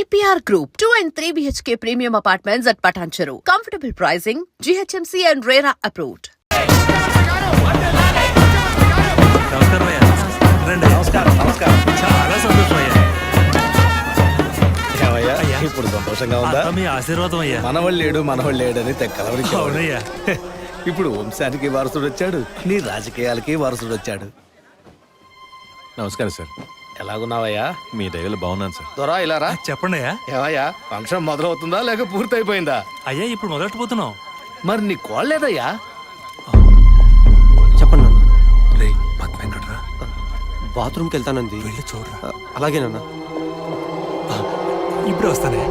EPR Group, 2 and 3 BHK premium apartments at Patancheru. Comfortable pricing, GHMC and RERA approved. చాలా సంతోషం అయ్యా. ఇప్పుడు సంతోషంగా ఉందా? మీ ఆశీర్వాదం అయ్యా. మనవాళ్ళు లేడు అని అవునయ్యా. ఇప్పుడు వంశానికి వారసుడు వచ్చాడు, నీ రాజకీయాలకి వారసుడు వచ్చాడు. నమస్కారం సార్. ఎలాగున్నావయ్యా? మీ దగ్గర బాగున్నాను సార్. దొరా ఇలా రా. చెప్పండి అయ్యా. ఏవయ్యా, ఫంక్షన్ మొదలవుతుందా లేక పూర్తయిపోయిందా? అయ్యా ఇప్పుడు మొదలెట్టబోతున్నాం. మరి నీ కోళ్ళేదయ్యా? చెప్పండి నాన్న. రే పద్మ ఎక్కడరా? బాత్రూమ్కి వెళ్తానంది. వెళ్ళి చూడరా. అలాగే నాన్న. ఇప్పుడు వస్తానే.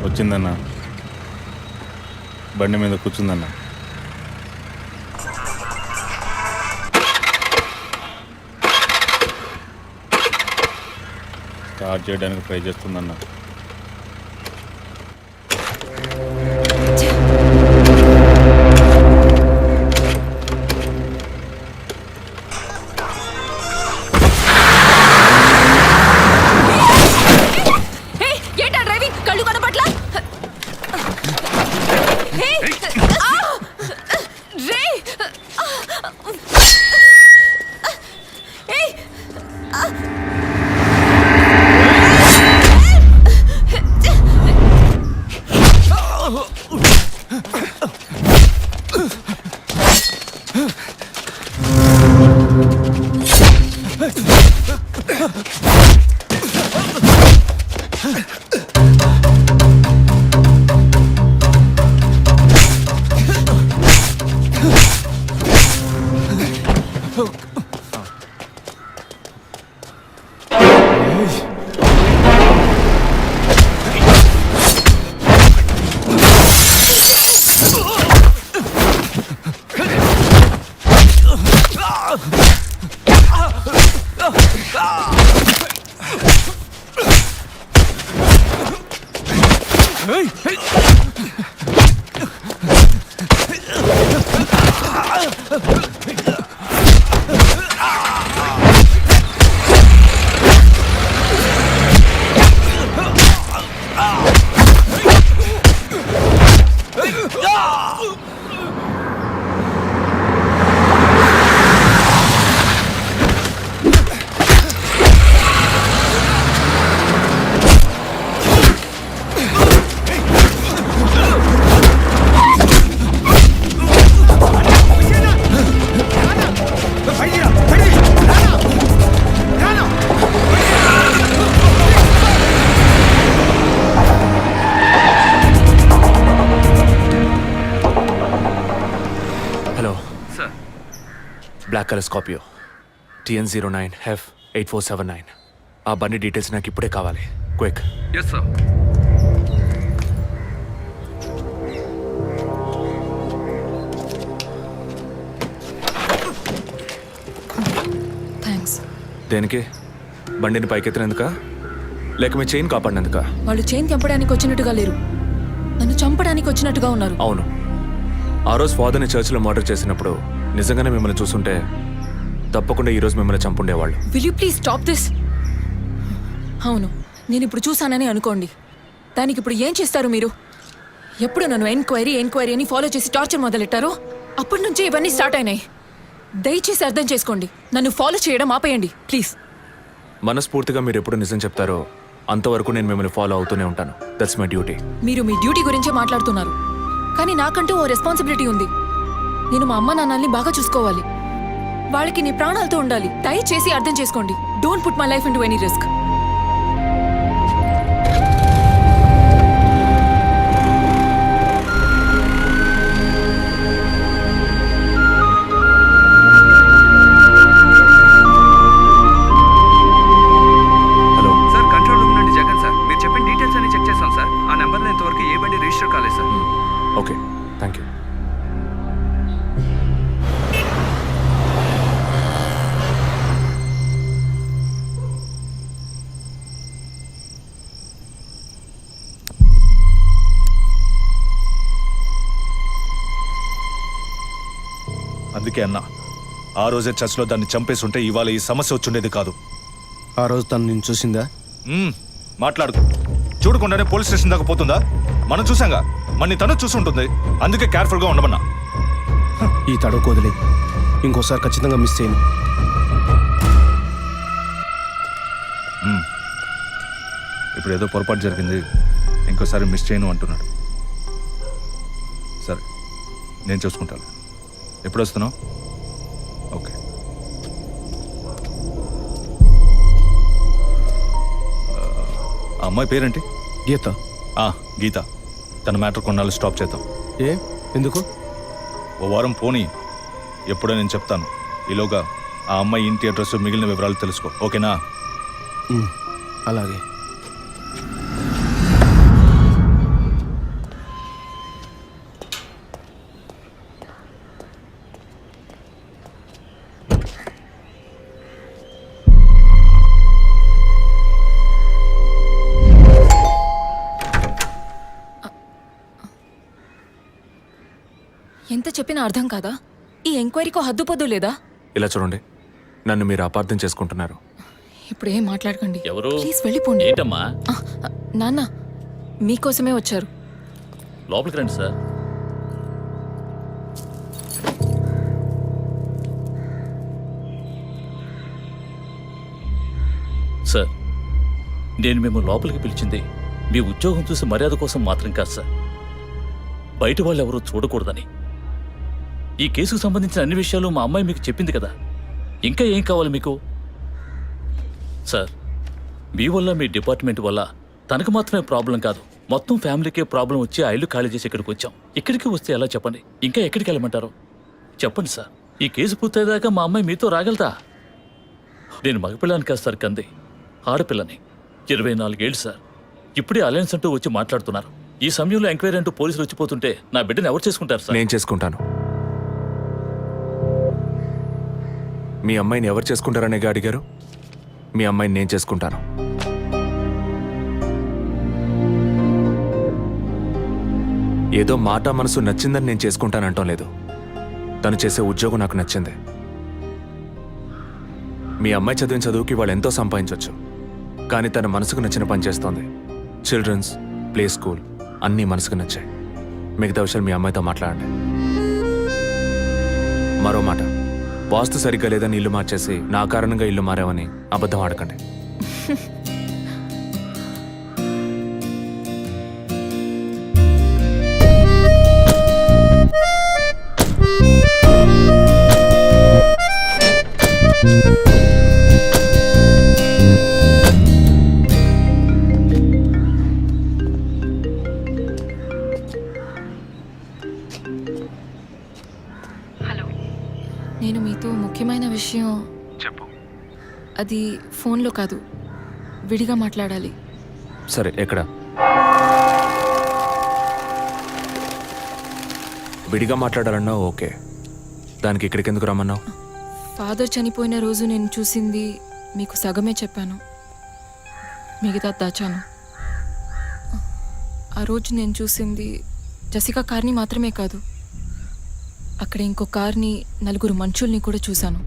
వచ్చిందన్న, బండి మీద కూర్చుందన్న. స్టార్ట్ చేయడానికి ట్రై చేస్తుందన్న. Black colour Scorpio TN09F8479. ఆ బండి డీటెయిల్స్ నాకు ఇప్పుడే కావాలి. క్విక్. Yes sir. థ్యాంక్స్. దేనికి? బండిని పైకెత్తినందుక లేక మీ చైన్ కాపాడినందుక? వాళ్ళు చైన్ తెంపడానికి వచ్చినట్టుగా లేరు, నన్ను చంపడానికి వచ్చినట్టుగా ఉన్నారు. అవును, ఆ రోజు ఫాదర్ని చర్చిలో మర్డర్ చేసినప్పుడు నిజంగానే మిమ్మల్ని చూసుంటే తప్పకుండా ఈరోజు మిమ్మల్ని చంపుండేవాళ్ళు. Will you please stop this? అవును, నేను ఇప్పుడు చూసానని అనుకోండి, దానికి ఇప్పుడు ఏం చేస్తారు మీరు? ఎప్పుడు నన్ను ఎంక్వైరీ అని ఫాలో చేసి టార్చర్ మొదలెట్టారో అప్పటి నుంచే ఇవన్నీ స్టార్ట్ అయినాయి. దయచేసి అర్థం చేసుకోండి, నన్ను ఫాలో చేయడం ఆపేయండి ప్లీజ్. మనస్ఫూర్తిగా మీరు ఎప్పుడు నిజం చెప్తారో అంతవరకు నేను మిమ్మల్ని ఫాలో అవుతూనే ఉంటాను. That's my duty. మీరు మీ డ్యూటీ గురించే మాట్లాడుతున్నారు, కానీ నాకంటూ ఓ రెస్పాన్సిబిలిటీ ఉంది. నేను మా అమ్మ నాన్నల్ని బాగా చూసుకోవాలి, వాళ్ళకి నీ ప్రాణాలతో ఉండాలి. దయచేసి అర్థం చేసుకోండి. Don't put my life into any risk. Hello, sir, control room నుండి జగన్ సార్. మీరు చెప్పిన డీటెయిల్స్ అన్ని చెక్ చేస్తాం సార్. ఆ నెంబర్లో ఇంతవరకు ఏ బండి రిజిస్టర్ కాలేదు సార్. Okay, thank you. అందుకే అన్నా, ఆ రోజే చర్చ్లో దాన్ని చంపేసి ఉంటే ఇవాళ ఈ సమస్య వచ్చుండేది కాదు. ఆ రోజు తను నేను చూసిందా? మాట్లాడుకో. చూడకుండానే పోలీస్ స్టేషన్ దాకా పోతుందా? మనం చూసాంగా, మన్ని తను చూసుంటుంది. అందుకే కేర్ఫుల్గా ఉండమన్నా. ఈ తడవకు వదిలే, ఇంకోసారి ఖచ్చితంగా మిస్ చేయను. ఇప్పుడు ఏదో పొరపాటు జరిగింది, ఇంకోసారి మిస్ చేయను అంటున్నాడు. సరే, నేను చూసుకుంటాను. ఎప్పుడు వస్తున్నావు? ఓకే. ఆ అమ్మాయి పేరేంటి? గీత. గీత. తన మ్యాటర్ కొన్నాళ్ళు స్టాప్ చేద్దాం. ఏ ఎందుకు? ఓ వారం పోనీ, ఎప్పుడో నేను చెప్తాను. ఈలోగా ఆ అమ్మాయి ఇంటి అడ్రస్, మిగిలిన వివరాలు తెలుసుకో. ఓకేనా? అలాగే. ఎంత చెప్పినా అర్థం కాదా? ఈ ఎంక్వైరీకో హద్దుపొద్దు లేదా? ఇలా చూడండి, నన్ను మీరు అపార్థం చేసుకుంటున్నారు. ఇప్పుడు ఏం మాట్లాడకండి. ఎవరు? ప్లీజ్ వెళ్ళిపోండి. ఏంటమ్మా? నాన్న మీకోసమే వచ్చారు. లోపలికి రండి సార్. సార్, నేను మిమ్మల్ని లోపలికి పిలిచింది మీ ఉద్యోగం చూసి మర్యాద కోసం మాత్రం కాదు సార్. బయట వాళ్ళు ఎవరూ చూడకూడదని. ఈ కేసుకు సంబంధించిన అన్ని విషయాలు మా అమ్మాయి మీకు చెప్పింది కదా. ఇంకా ఏం కావాలి మీకు? సార్, మీ వల్ల, మీ డిపార్ట్మెంట్ వల్ల తనకు మాత్రమే ప్రాబ్లం కాదు, మొత్తం ఫ్యామిలీకే ప్రాబ్లం వచ్చి ఆ ఇల్లు ఖాళీ చేసి ఇక్కడికి వచ్చాం. ఇక్కడికి వస్తే ఎలా చెప్పండి? ఇంకా ఎక్కడికి వెళ్ళమంటారు చెప్పండి సార్. ఈ కేసు పూర్తయ్యేదాకా మా అమ్మాయి మీతో రాగలతా? నేను మగపిల్లాన్ని కాదు సార్, కంది ఆడపిల్లని. 24 ఏళ్ళు సార్. ఇప్పుడే అలయన్స్ అంటూ వచ్చి మాట్లాడుతున్నారు. ఈ సమయంలో ఎంక్వైరీ అంటూ పోలీసులు వచ్చిపోతుంటే నా బిడ్డను ఎవరు చేసుకుంటారు సార్? నేను చేసుకుంటాను. మీ అమ్మాయిని ఎవరు చేసుకుంటారనేగా అడిగారు. మీ అమ్మాయిని నేను చేసుకుంటాను. ఏదో మాట మనసు నచ్చిందని నేను చేసుకుంటానంటాం లేదు. తను చేసే ఉద్యోగం నాకు నచ్చింది. మీ అమ్మాయి చదివిన చదువుకి వాళ్ళు ఎంతో సంపాదించవచ్చు, కానీ తన మనసుకు నచ్చిన పని చేస్తోంది. చిల్డ్రన్స్ ప్లే స్కూల్ అన్నీ మనసుకు నచ్చాయి. మిగతా విషయాలు మీ అమ్మాయితో మాట్లాడండి. మరో మాట, వాస్తు సరిగ్గా లేదని ఇల్లు మార్చేసి నా కారణంగా ఇల్లు మారావని అబద్ధం ఆడకండి. నేను మీతో ముఖ్యమైన విషయం చెప్పు. అది ఫోన్లో కాదు, విడిగా మాట్లాడాలి. సరే, ఎక్కడ? విడిగా మాట్లాడాలన్నావు, ఓకే. దానికి ఇక్కడికి ఎందుకు రమ్మన్నావు? ఫాదర్ చనిపోయిన రోజు నేను చూసింది మీకు సగమే చెప్పాను, మిగతా దాచాను. ఆ రోజు నేను చూసింది జసికా కార్ని మాత్రమే కాదు, అక్కడ ఇంకో కార్ని, 4 మనుషుల్ని కూడా చూశాను.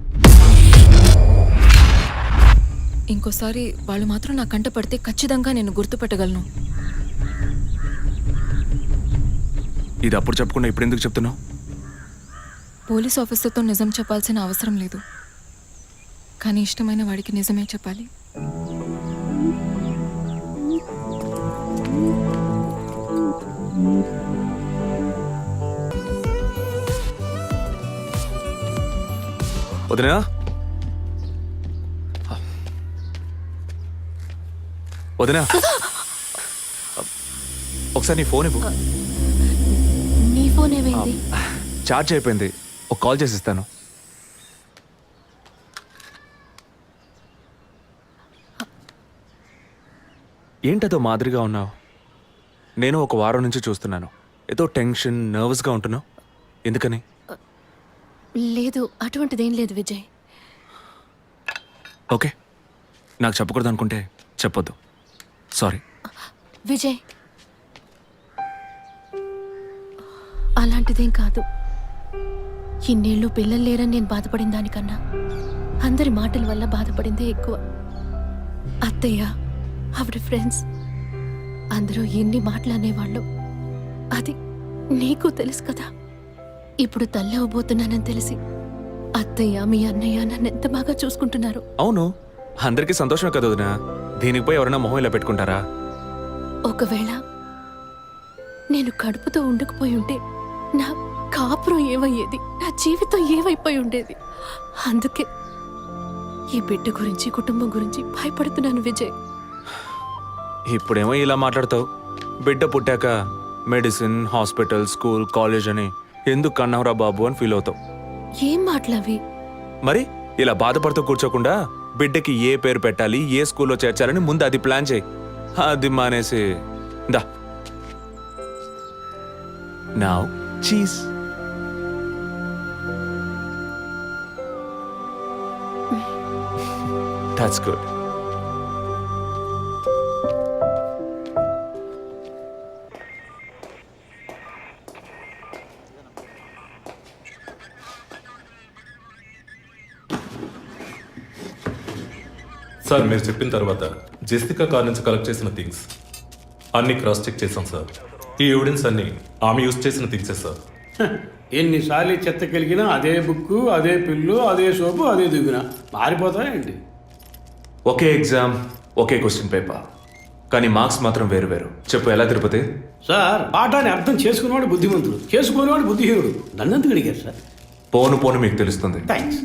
ఇంకోసారి వాళ్ళు మాత్రం నా కంట పడితే ఖచ్చితంగా నేను గుర్తుపట్టగలను. ఇది అప్పుడు చెప్పకుండా ఇప్పుడు ఎందుకు చెప్తున్నావు? పోలీస్ ఆఫీసర్తో నిజం చెప్పాల్సిన అవసరం లేదు, కానీ ఇష్టమైన వాడికి నిజమే చెప్పాలి. వదినా వదినా ఒకసారి నీ ఫోన్ ఇవ్వు. నీ ఫోన్ ఏమైంది? ఛార్జ్ అయిపోయింది. ఒక కాల్ చేసి ఇస్తాను. ఏంటదో మాదిరిగా ఉన్నావు? నేను ఒక వారం నుంచి చూస్తున్నాను. ఏదో టెన్షన్, నర్వస్గా ఉంటున్నావు. ఎందుకని? లేదు, అటువంటిదేం లేదు విజయ్. ఓకే, నాకు చెప్పకూడదు అనుకుంటే చెప్పొద్దు. సారీ. విజయ్, అలాంటిదేం కాదు. ఇన్నేళ్ళు పిల్లలు లేరని నేను బాధపడిన దానికన్నా అందరి మాటల వల్ల బాధపడిందే ఎక్కువ. అత్తయ్య, ఆవిడ ఫ్రెండ్స్ అందరూ ఎన్ని మాటలు అనేవాళ్ళు. అది నీకు తెలుసు కదా. ఇప్పుడు తల్లి అవ్వబోతున్నానని తెలిసి అత్తయ్య, మీ అన్నయ్య నన్ను ఎంత బాగా చూసుకుంటున్నారు. అవును, అందరికీ సంతోషమే కదా వదినా. దీనికి పోయి ఎవరైనా మొహం ఇలా పెట్టుకుంటారా? ఒకవేళ నేను కడుపుతో ఉండకపోయి ఉంటే నా కాపురం ఏమయ్యేది, నా జీవితం ఏమైపోయి ఉండేది. అందుకే ఈ బిడ్డ గురించి, కుటుంబం గురించి భయపడుతున్నాను విజయ్. ఇప్పుడేమో ఇలా మాట్లాడతావు. బిడ్డ పుట్టాక మెడిసిన్, హాస్పిటల్, స్కూల్, కాలేజ్ అని ఎందుకు కన్నావురా బాబు అని ఫీల్ అవుతావు. ఏం మాటలవి? మరి ఇలా బాధపడుతూ కూర్చోకుండా బిడ్డకి ఏ పేరు పెట్టాలి, ఏ స్కూల్లో చేర్చాలని ముందు అది ప్లాన్ చేయి. అది మానేసి దా నౌ చీజ్. That's good. సార్ మీరు చెప్పిన తర్వాత జెసికా కార్ నుంచి కలెక్ట్ చేసిన థింగ్స్ అన్ని క్రాస్ చెక్ చేశాం సార్. ఈ ఎవిడెన్స్ అన్ని ఆమె యూజ్ చేసిన థింగ్సే సార్. ఎన్నిసార్లు చెత్త కలిగినా అదే బుక్కు, అదే పిల్లు, అదే సోపు, అదే దువ్విన మారిపోతాయండి. ఒకే ఎగ్జామ్, ఒకే క్వశ్చన్ పేపర్, కానీ మార్క్స్ మాత్రం వేరు వేరు. చెప్పు ఎలా తిరుపతి? సార్, పాఠాన్ని అర్థం చేసుకునేవాడు బుద్ధిమంతుడు, చేసుకునేవాడు బుద్ధిహీనుడు. నన్నెందుకు అడిగారు సార్? పోను పోను మీకు తెలుస్తుంది. థ్యాంక్స్.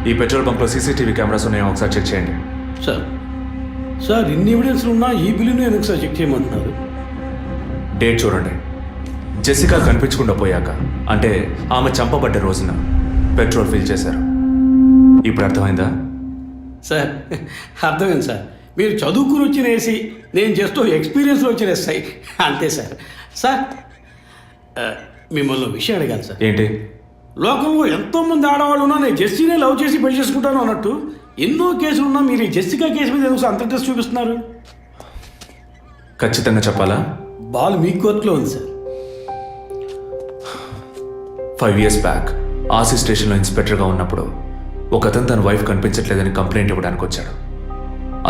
ఈ పెట్రోల్ బంక్లో సీసీటీవీ కెమెరాస్ ఉన్నాయో ఒకసారి చెక్ చేయండి. సార్, సార్ ఇన్ని ఎవిడెన్స్లు ఉన్నా ఈ బిల్లును ఎందుకు సార్ చెక్ చేయమంటున్నారు? డేట్ చూడండి. జెసికా కనిపించకుండా పోయాక, అంటే ఆమె చంపబడ్డ రోజున పెట్రోల్ ఫిల్ చేశారు. ఇప్పుడు అర్థమైందా? సార్, అర్థమైంది సార్. మీరు చదువుకుని వచ్చిన ఏసీ, నేను జస్ట్ ఎక్స్పీరియన్స్లో వచ్చిన ఎస్ఐ, అంతే సార్. సార్, మిమ్మల్ని విషయం అడిగాను సార్. ఏంటి? లోకంలో ఎంతోమంది ఆడవాళ్ళు ఉన్నా నేను జెస్సీనే లవ్ చేసి పెళ్లి చేసుకుంటాను అన్నట్టు ఎన్నో కేసులు ఉన్నా మీరు ఈ జెస్సికా కేసు మీద ఎందుకు అంత ఇంట్రెస్ట్ చూపిస్తున్నారు? ఖచ్చితంగా చెప్పాలా? బాల్ మీ కోర్టులో ఉంది సార్. 5 years బ్యాక్ ఆర్సీ స్టేషన్లో ఇన్స్పెక్టర్గా ఉన్నప్పుడు ఒకతను తన వైఫ్ కనిపించట్లేదని కంప్లైంట్ ఇవ్వడానికి వచ్చాడు.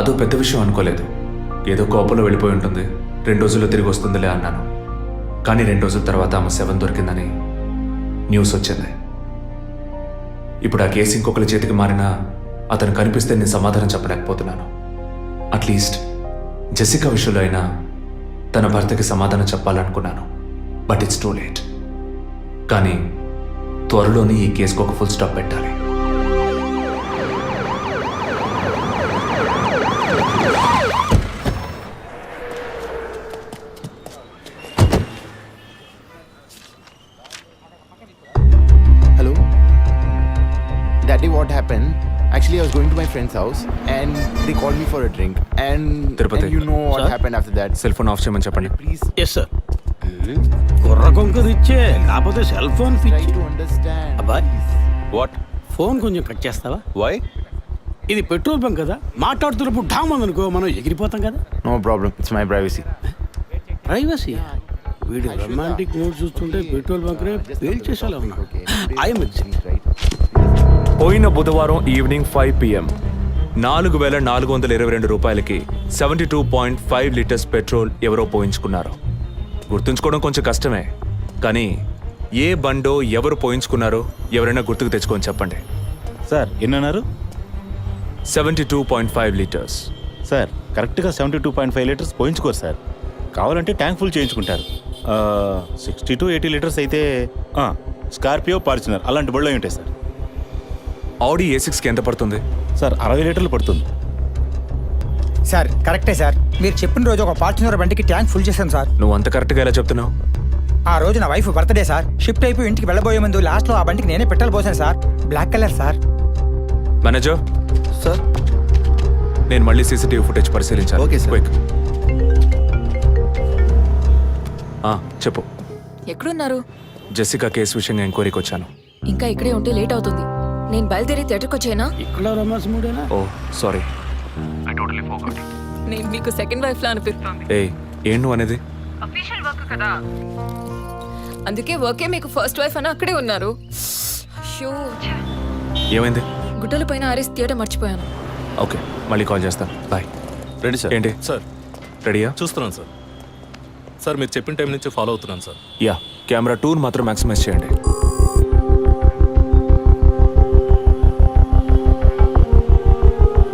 అదో పెద్ద విషయం అనుకోలేదు. ఏదో కోపంలో వెళ్ళిపోయి ఉంటుంది, 2 రోజుల్లో తిరిగి వస్తుందిలే అన్నాను. కానీ 2 రోజుల తర్వాత ఆమె శవం దొరికిందని న్యూస్ వచ్చింది. ఇప్పుడు ఆ కేసు ఇంకొకరి చేతికి మారినా అతను కనిపిస్తే నేను సమాధానం చెప్పలేకపోతున్నాను. అట్లీస్ట్ జెసికా విషయంలో అయినా తన భర్తకి సమాధానం చెప్పాలనుకున్నాను. But it's too late. కానీ త్వరలోనే ఈ కేసుకు ఒక ఫుల్ స్టాప్ పెట్టాలి. What happened? Actually, I was going to my friend's house and they called me for a drink. And you know what happened after that. Cell phone off చేయమని చెప్పండి. Please yes sir. కుర్ర కొంకది ఇచ్చే, కాకపోతే cell phone try to understand. అబ్బాయ్, what? Phone కొంచెం cut చేస్తావా? Why? ఇది పెట్రోల్ బంక్ కదా, మాట్లాడుతున్నప్పుడు ఢామ్ అనుకో, మనం ఎగిరిపోతాం కదా. No problem. It's my privacy. Privacy? వీడి రొమాంటిక్ మూడ్ చూస్తుంటే పెట్రోల్ బంక్ రే పేల్చేసేలా ఉన్నాడు. I'm Right. పోయిన బుధవారం ఈవినింగ్ 5 PM 4,422 రూపాయలకి 72.5 లీటర్స్ పెట్రోల్ ఎవరో పోయించుకున్నారు. గుర్తుంచుకోవడం కొంచెం కష్టమే, కానీ ఏ బండో ఎవరు పోయించుకున్నారో ఎవరైనా గుర్తుకు తెచ్చుకొని చెప్పండి. సార్ ఎన్నన్నారు? 72.5 లీటర్స్. సార్ కరెక్ట్గా 72.5 లీటర్స్ పోయించుకోరు సార్. కావాలంటే ట్యాంక్ ఫుల్ చేయించుకుంటారు. 60 to 80 లీటర్స్ అయితే స్కార్పియో, ఫార్చునర్ అలాంటి బళ్ళు అయి ఉంటాయి సార్. ఆడి A6కి ఎంత పడుతుంది? సార్ 60 లీటర్లు పడుతుంది. సార్ కరెక్టే సార్. మీరు చెప్పిన రోజు ఒక ఫార్చునర్ బండికి ట్యాంక్ ఫుల్ చేశాను సార్. నువ్వు అంత కరెక్ట్గా ఎలా చెప్తున్నావు? ఆ రోజు నా వైఫ్ బర్త్డే సార్. షిఫ్ట్ అయిపోయి ఇంటికి వెళ్ళబోయే ముందు లాస్ట్లో ఆ బండికి నేనే పెట్రోల్ పోసాను సార్. Black colour sir. Manager sir నేను మళ్ళీ సీసీటీవీ ఫుటేజ్ పరిశీలించాను. Okay sir. క్విక్. చెప్పు. ఎక్కడున్నారు? జెసికా కేసు విషయంగా ఎంక్వైరీకి వచ్చాను. ఇంకా ఇక్కడే ఉంటే లేట్ అవుతుంది. నేను బయలుదేరి థియేటర్కి వచ్చేనా? ఇక్కడ రొమాన్స్ మూడేనా? ఓ సారీ. నేను మీకు సెకండ్ వైఫ్ లా అనిపిస్తుంది. ఏం నువ్వు అనేది? అందుకే వర్కే మీకు ఫస్ట్ వైఫ్ అని అక్కడే ఉన్నారు. అయ్యో, ఏమైంది? గుడ్డల పైన ఆరేసి థియేటర్ మర్చిపోయాను. ఓకే మళ్ళీ కాల్ చేస్తాను. బాయ్. Ready sir. ఏంటి సార్ రెడీయా? చూస్తున్నాను సార్. సార్ మీరు చెప్పిన టైం నుంచి ఫాలో అవుతున్నాను సార్. యా, కెమెరా 2 మాత్రం మ్యాక్సిమైజ్ చేయండి.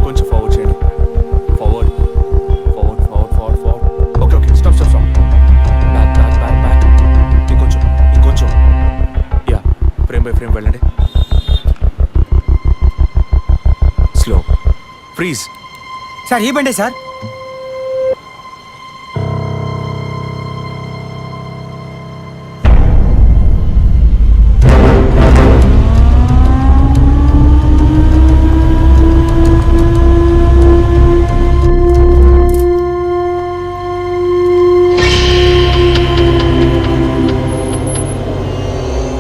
కొంచెం ఫార్వర్డ్ చేయండి. Forward forward forward forward forward. Okay okay stop stop stop. Back back back back. ఇంకొంచెం ఇంకొంచెం. యా, ఫ్రేమ్ బై ఫ్రేమ్ వెళ్ళండి. స్లో. ఫ్రీజ్. సార్ ఈ బండే సార్.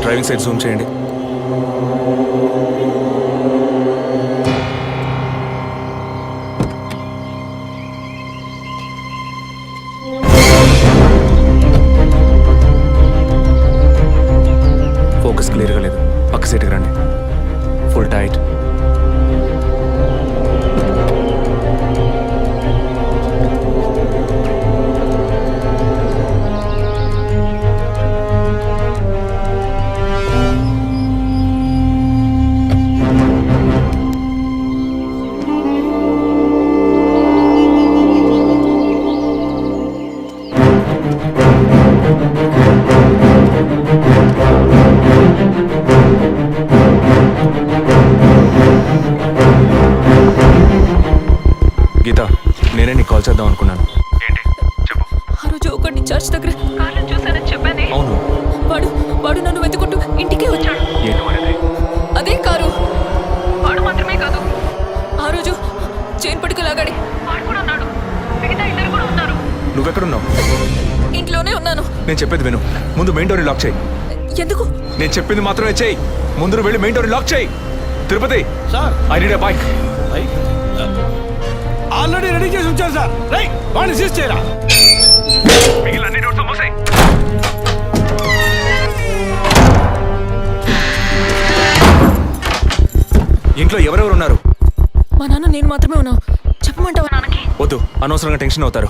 డ్రైవింగ్ సైడ్ జూమ్ చేయండి. ఫోకస్ క్లియర్గా లేదు. పక్క సీట్కి రండి. Full tight. గీత, నేనే నీకు కాల్ చేద్దాం అనుకున్నాను. ఏంటి చెప్పు. ఆ రోజు ఒకటి చర్చ్ దగ్గర కార్లో చూసానని చెప్పానే. అవును. వాడు నన్ను వెతుకుంటూ ఇంటికే వచ్చాడు. ఏంటి వాడిది? అదే కారు. వాడు మాత్రమే కాదు, ఆ రోజు చైన్ పట్టుకు లాగాడి వాడు కూడా ఉన్నాడు. మిగతా ఇద్దరు కూడా ఉన్నారు. నువ్వెక్కడున్నావు? ఇంట్లోనే ఉన్నాను. నేను చెప్పేది విను. ముందు మెయిన్ డోర్ని లాక్ చేయి. ఎందుకు? నేను చెప్పింది మాత్రమే చేయి. ముందు నువ్వు వెళ్ళి మెయిన్ డోర్ని లాక్ చేయి. Tirupati sir I need a bike. Already ready చేసి ఉంచారు సార్. రైట్, వాడిని సీజ్ చేయరా. ఇంట్లో ఎవరెవరు ఉన్నారు? మా నాన్న నేను మాత్రమే ఉన్నావు. చెప్పమంటావా నాన్నకి? వద్దు, అనవసరంగా టెన్షన్ అవుతారు.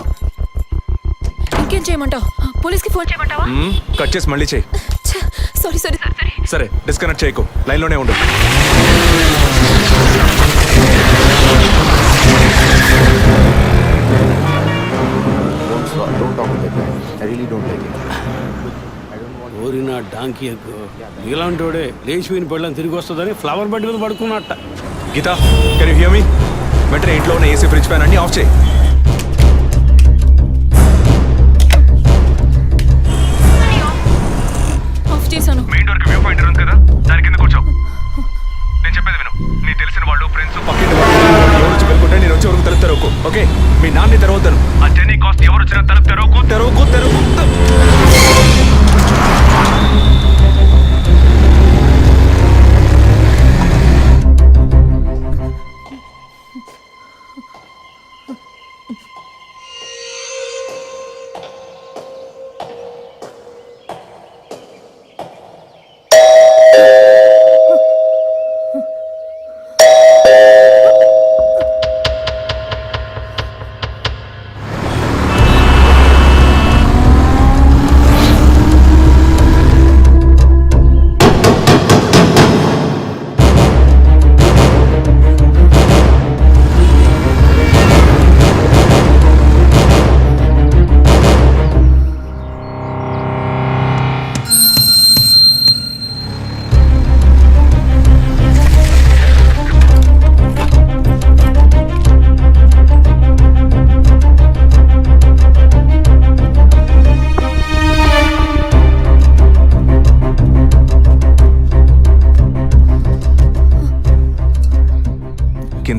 ఇంకేం చేయమంటావు? పోలీస్కి ఫోన్ చేయమంటావా? కట్ చేసి మళ్ళీ చేయి. సారీ సరే సరే సరే, డిస్కనెక్ట్ చేయకు. లైన్లోనే ఉండు. Don't talk like that. I really don't like it. ఓరినా డాంకీ ఎగ్గు. ఇలాంటి వాడే లేచిపోయిన పళ్ళని తిరిగి వస్తుందని ఫ్లవర్ బెడ్ మీద పడుకున్నట్ట. Geetha, can you hear me? వెంటనే ఇంట్లో ఉన్న ఏసీ, ఫ్రిడ్జ్, ఫ్యాన్ అన్ని ఆఫ్ చేయి. ఆఫ్ చేశాను. మెయిన్ డోర్ కి వ్యూ పాయింట్ ఉంది కదా, దాని కింద కూర్చో. నేను చెప్పేది విను. నీ తెలిసిన వాళ్ళు, ఫ్రెండ్స్, పక్కింటి వాళ్ళు ఎవరు వచ్చి పెళ్ళుకుంటే నేను వచ్చే వరకు తలుపు తెరవకు. ఓకే, మీ నాన్ని తెరవద్దాను. ఆ జర్నీ కాస్ట్ ఎవరు వచ్చినా తలుపు తెరవకు తెరవకు తెరవకు.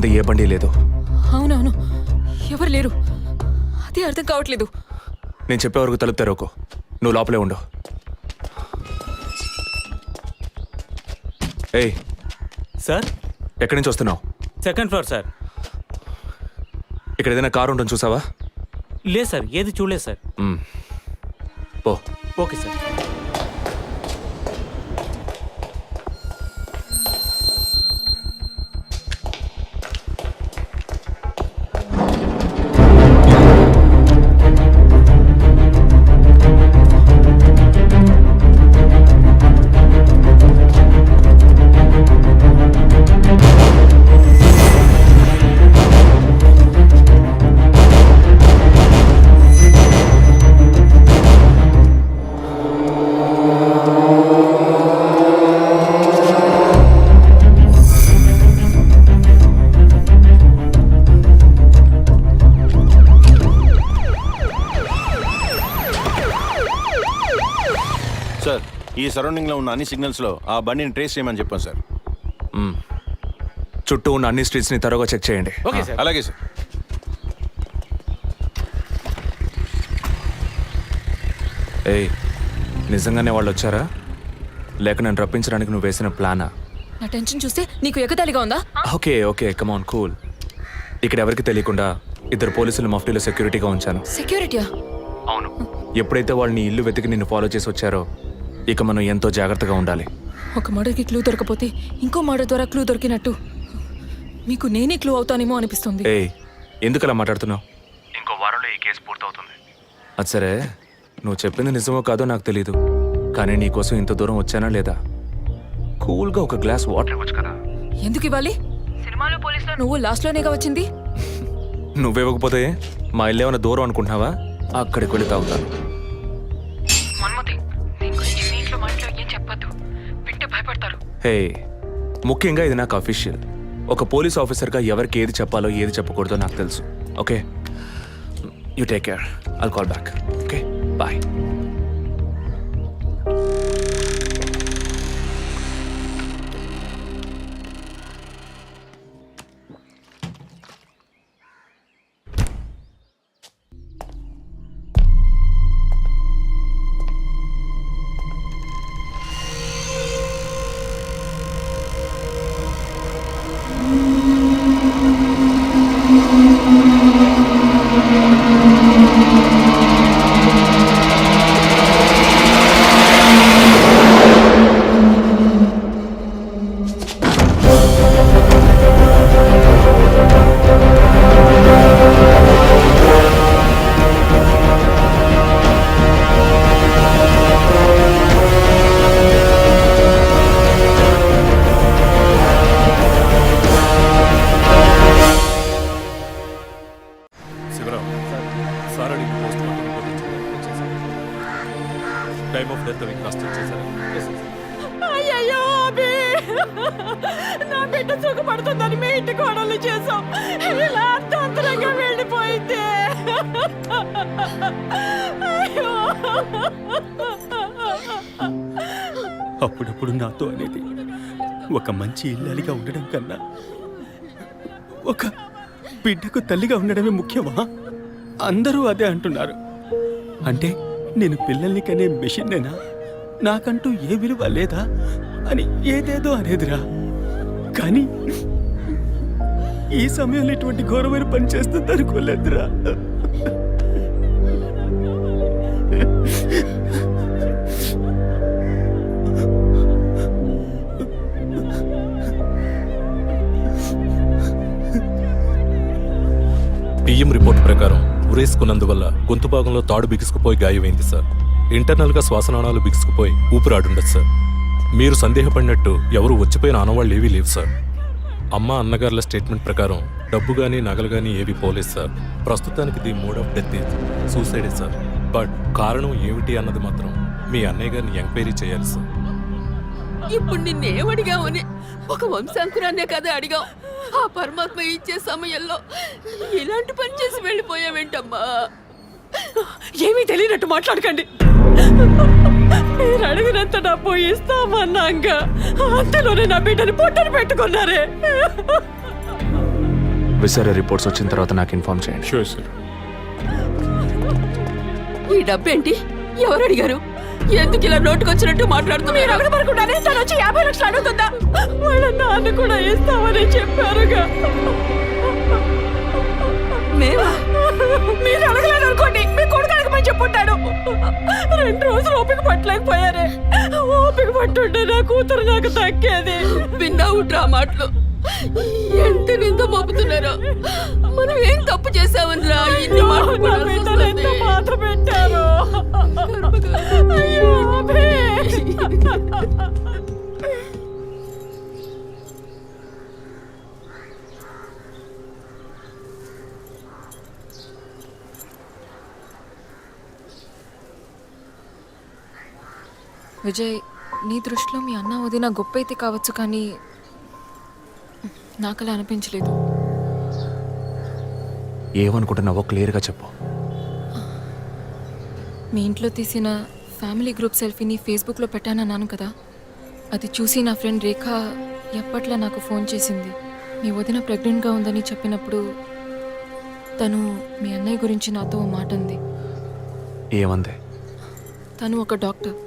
కింద ఏ బండి లేదు. అవునవును, ఎవరు లేరు. అదే అర్థం కావట్లేదు. నేను చెప్పే వరకు తలుపు తెరవకు. నువ్వు లోపలే ఉండు. ఏయ్ సార్, ఎక్కడి నుంచి వస్తున్నావు? Second floor sir. ఇక్కడ ఏదైనా కారు ఉంటుంది చూసావా? లేదు సార్, ఏది చూడలేదు సార్. పో. Okay sir. సార్, ఈ సరౌండింగ్లో ఉన్న అన్ని సిగ్నల్స్లో ఆ బండిని ట్రేస్ చేయమని చెప్పాను సార్. చుట్టూ ఉన్న అన్ని స్ట్రీట్స్ని త్వరగా చెక్ చేయండి. Okay sir. అలాగే సార్. ఏయ్, నిజంగానే వాళ్ళు వచ్చారా లేక నన్ను రప్పించడానికి నువ్వు వేసిన ప్లానా? నా టెన్షన్ చూస్తే నీకు ఎగతాళిగా ఉందా? ఓకే ఓకే, కమాన్ కూల్. ఇక్కడ ఎవరికి తెలియకుండా 2 పోలీసులు మఫ్టీలో సెక్యూరిటీగా ఉంచాను. సెక్యూరిటీయా? అవును. ఎప్పుడైతే వాళ్ళు నీ ఇల్లు వెతికి నిన్ను ఫాలో చేసి వచ్చారో ఇక మనం ఎంతో జాగ్రత్తగా ఉండాలి. ఒక మర్డర్కి క్లూ దొరకపోతే ఇంకో మర్డర్ ద్వారా క్లూ దొరికినట్టు మీకు నేనే క్లూ అవుతానేమో అనిపిస్తుంది. ఏయ్, ఎందుకు అలా మాట్లాడుతున్నావు? ఇంకో వారంలో ఈ కేసు పూర్తవుతుంది. అది సరే, నువ్వు చెప్పింది నిజమో కాదో నాకు తెలీదు, కానీ నీకోసం ఇంత దూరం వచ్చానా లేదా? కూల్గా ఒక గ్లాస్ వాటర్ ఇవ్వచ్చు కదా. ఎందుకు ఇవ్వాలి? సినిమాలో పోలీసులో నువ్వు లాస్ట్లోనేగా వచ్చింది. నువ్వివ్వకపోతే మా ఇల్లు ఏమైనా దూరం అనుకుంటున్నావా? అక్కడికి వెళ్ళి తాగుతాను. హే, ముఖ్యంగా ఇది నాకు అఫీషియల్. ఒక పోలీస్ ఆఫీసర్గా ఎవరికి ఏది చెప్పాలో ఏది చెప్పకూడదో నాకు తెలుసు. Okay, you take care. I'll call back. Okay, bye. అయ్యయ్యో, అభి! నా బిడ్డ సుఖపడుతుందని మీ ఇంటి కోడలు చేసాం. ఇలా అర్థాంతరంగా వెళ్ళిపోయింది. అయ్యో! అప్పుడప్పుడు నాతో అనేది ఒక మంచి ఇల్లాలిగా ఉండడం కన్నా ఒక బిడ్డకు తల్లిగా ఉండడమే ముఖ్యమా? అందరూ అదే అంటున్నారు. అంటే నేను పిల్లల్ని కనే మెషిన్నేనా? నాకంటూ ఏ విలువ లేదా అని ఏదేదో అనేదిరా. కానీ ఈ సమయంలో ఇటువంటి ఘోరమైన పని చేస్తుంది అనుకోలేదురా. పిఎం రిపోర్ట్ ప్రకారం ఉరేసుకున్నందువల్ల గొంతు భాగంలో తాడు బిగుసుకుపోయి గాయమైంది సార్. ఇంటర్నల్గా శ్వాసనాళాలు బిగుసుకుపోయి ఊపిరాడుండదు సార్. మీరు సందేహపడినట్టు ఎవరు వచ్చిపోయిన ఆనవాళ్ళు ఏవీ లేవు సార్. అమ్మ అన్నగారుల స్టేట్మెంట్ ప్రకారం డబ్బు కానీ నగలు కానీ ఏవి పోలేదు సార్. ప్రస్తుతానికి ది మోడ్ ఆఫ్ డెత్ సూసైడే సార్. బట్ కారణం ఏమిటి అన్నది మాత్రం మీ అన్నయ్య గారిని ఎంక్వైరీ చేయాలి సార్. ఇప్పుడు నిన్నేమడిగావని ఒక వంశాంకురాన్నే కదా అడిగావు. ఆ పరమాత్మ ఇచ్చే సమయంలో ఇలాంటి పని చేసి వెళ్ళిపోయావేంటమ్మా? ఏమీ తెలియనట్టు మాట్లాడకండి. మీరు అడిగినంత డబ్బు ఇస్తామన్నాగా అంతలోనే నా బిడ్డని పొట్టను పెట్టుకున్నారే. విసరా రిపోర్ట్స్ వచ్చిన తర్వాత నాకు ఇన్ఫార్మ్ చేయండి. Sure sir. ఈ డబ్బేంటి? ఎవరు అడిగారు? ఎందుకు ఇలా నోటుకొచ్చినట్టు మాట్లాడుతూ మీరు అడగబడకుండానే తను వచ్చి 50 లక్షలు అడుగుతుందా? వాళ్ళ నాన్న కూడా ఇస్తామని చెప్పారుగా. మీరు అడగలేదు అనుకోండి, మీ కొడుకు అడగమని చెప్పుంటాడు. 2 రోజులు ఓపిక పట్టలేకపోయారే. ఓపిక పట్టుంటే నా కూతురు నాకు దక్కేది. విన్నావు డ్రా మాటలు ఎంత నింద మోపుతున్నారో. మనం ఏం తప్పు చేసామనిరా ఇన్ని మాటలు ఎంత బాధ పెట్టారు. విజయ్, నీ దృష్టిలో మీ అన్న వదిన గొప్ప అయితే కావచ్చు, కానీ నాకు అలా అనిపించలేదు. ఏమనుకుంటున్నావో క్లియర్గా చెప్పు. మీ ఇంట్లో తీసిన ఫ్యామిలీ గ్రూప్ సెల్ఫీని ఫేస్బుక్లో పెట్టానన్నాను కదా, అది చూసి నా ఫ్రెండ్ రేఖ ఎప్పట్లా నాకు ఫోన్ చేసింది. మీ వదిన ప్రెగ్నెంట్గా ఉందని చెప్పినప్పుడు తను మీ అన్నయ్య గురించి నాతో ఓ మాట అంది. ఏమంది? తను ఒక డాక్టర్.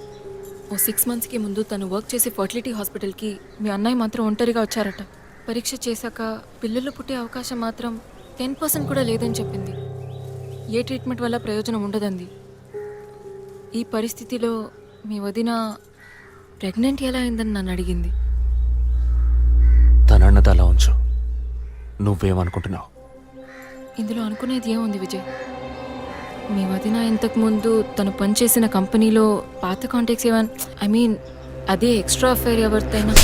ఓ 6 monthsకి ముందు తను వర్క్ చేసే ఫర్టిలిటీ హాస్పిటల్కి మీ అన్నయ్య మాత్రం ఒంటరిగా వచ్చారట. పరీక్ష చేశాక పిల్లలు పుట్టే అవకాశం మాత్రం 10% కూడా లేదని చెప్పింది. ఏ ట్రీట్మెంట్ వల్ల ప్రయోజనం ఉండదంది. ఈ పరిస్థితిలో మీ వదిన ప్రెగ్నెంట్ ఎలా అయిందని నన్ను అడిగింది. తనన్నది అలా ఉంచు. నువ్వేమనుకుంటున్నావు? ఇందులో అనుకునేది ఏముంది విజయ్? మీ వదిన ఇంతకుముందు తను పనిచేసిన కంపెనీలో పాత కాంటాక్ట్స్ ఏమైనా, అదే ఎక్స్ట్రా అఫైర్ ఎవరితైనా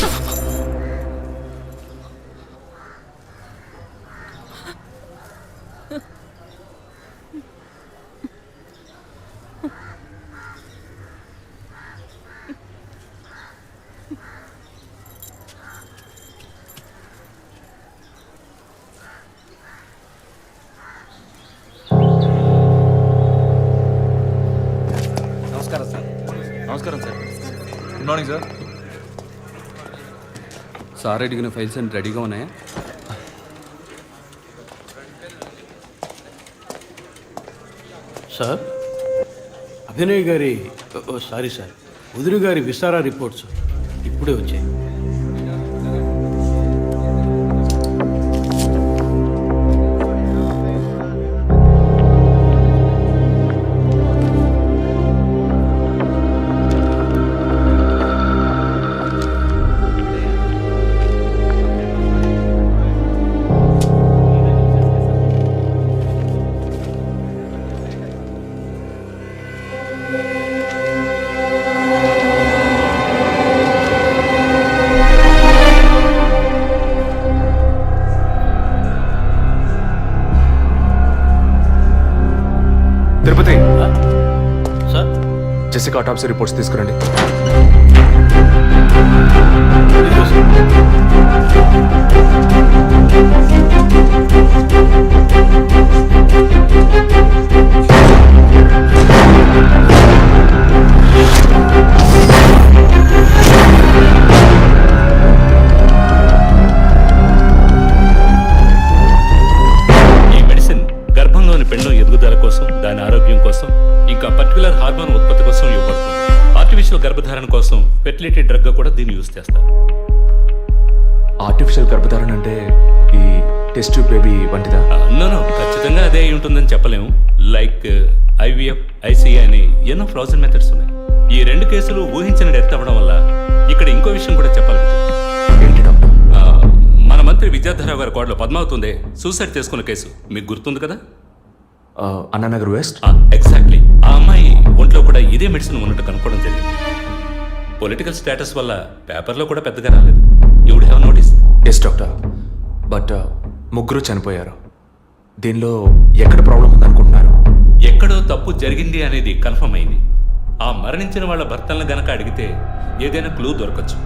నమస్కారం sir. Good morning sir. Sir అడిగిన ఫైల్స్ అన్ని రెడీగా ఉన్నాయా? సార్, అభినయ్ గారి సారీ సార్, వదిన గారి విసారా రిపోర్ట్స్ ఇప్పుడే వచ్చాయి. తిరుపతి సార్, జెసికా ఆటాప్సీ రిపోర్ట్స్ తీసుకురండి. ఈ మెడిసిన్ గర్భంలోని పెండం ఎదుగుదల కోసం, దాని ఆరోగ్యం కోసం, ఇంకా పర్టికులర్ హార్మోన్ ఉత్పత్తి కోసం ఇవ్వబడుతుంది. ఆర్టిఫిషియల్ గర్భధారణ కోసం ఫెర్టిలిటీ డ్రగ్ గా కూడా దీన్ని యూజ్ చేస్తారు. ఆర్టిఫిషియల్ గర్భధారణ అంటే ఈ టెస్ట్ ట్యూబ్ బేబీ వంటిదా? నో, ఖచ్చితంగా అదే అయి ఉంటుందని చెప్పలేము. లైక్ ఐవీఎఫ్, ఐసీఐ అని ఎన్నో ఫ్రోజన్ మెథడ్స్ ఉన్నాయి. ఈ 2 కేసులు ఊహించిన డెత్ అవ్వడం వల్ల ఇక్కడ ఇంకో విషయం కూడా చెప్పాలి. ఏంటి డాక్టర్? మన మంత్రి విద్యాధరరావు గారి కోడలు పద్మావతుందే సూసైడ్ చేసుకున్న కేసు మీకు గుర్తుంది కదా? అన్నానగర్ వెస్ట్. ఎగ్జాక్ట్లీ. ఆ అమ్మాయి ఒంట్లో కూడా ఇదే మెడిసిన్ ఉన్నట్టు కనుక్కోవడం జరిగింది. పొలిటికల్ స్టేటస్ వల్ల పేపర్లో కూడా పెద్దగా రాలేదు. You would have notice. Yes doctor, but ముగ్గురు చనిపోయారు. దీనిలో ఎక్కడ ప్రాబ్లం ఉందనుకుంటున్నారు? ఎక్కడో తప్పు జరిగింది అనేది కన్ఫర్మ్ అయింది. ఆ మరణించిన వాళ్ళ భర్తలను గనక అడిగితే ఏదైనా క్లూ దొరకచ్చు.